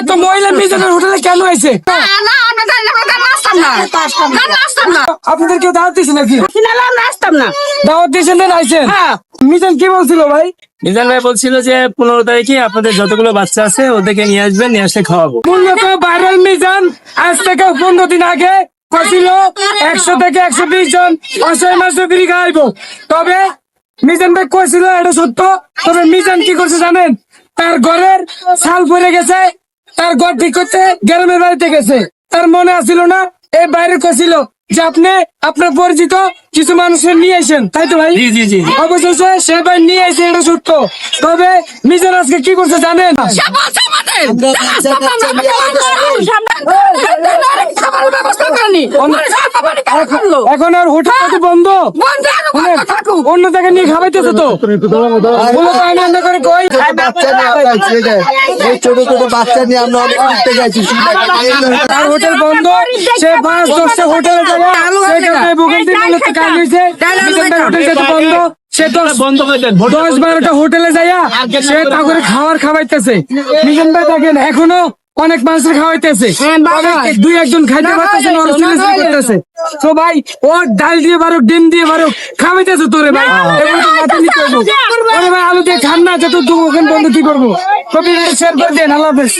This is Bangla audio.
তো মহিলা মিজানের হোটেলে কেন আইছে? আপনাদের কেউ দাওয়াত দিয়েছে নাকি? দাওয়াত দিয়েছেন না আইছেন? মিজান কি বলছিল ভাই? মিজান ভাই বলছিল যে 15 তারিখে আপনাদের যতগুলো বাচ্চা আছে ওদেরকে নিয়ে আসবেন, নিয়ে আসলে খাওয়াবো। মূলত ভাইরাল মিজান আজ থেকে 15 দিন আগে কছিল 100 থেকে 120 জন অসহায় মানুষ ফ্রি খাইবো। তবে মিজান ভাই কইছিল এটা সত্য। তবে মিজান কি করছে জানেন? তার ঘরের ছাল পড়ে গেছে, তার ঘর ঠিক করতে গ্রামের বাড়িতে গেছে। তার মনে আসছিল না, এই বাইরে কছিল যে আপনি আপনার পরিচিত কিছু মানুষের নিয়ে আসেন, তাই তো ভাই? জি জি জি। অবশেষে সে ভাই নিয়ে এসে এটা সত্য। তবে মিজান আজকে কি করছে জানেন? এখন আর হোটেল বন্ধ, অন্য জায়গায় নিয়ে খাওয়াইতেছে তো। ছোট ছোট বাচ্চা নিয়ে আমরা অনেক ঘুরতে গেছি। তার হোটেল বন্ধ, সে 5-10টা হোটেলে যায় বুকিং দিয়ে কাজ হয়েছে। হোটেল যেহেতু বন্ধ, সে বন্ধ করে দেন। 10-12টা হোটেলে যাইয়া সে তা করে খাওয়াইতেছে। মিজান ভাই দেখেন এখনো অনেক মানুষের খাওয়াইতেছে, 2-1 খাইতে পারতেছে না, করতেছে। তো ভাই ও ডাল দিয়ে বারো, ডিম দিয়ে বারো খাওয়াইতেছে তোরে ভাই। ভাই আলু দিয়ে খান না, যত দোকান বন্ধ কি করবো? কবি শেয়ার করে দেন। আল্লাহ হাফেজ।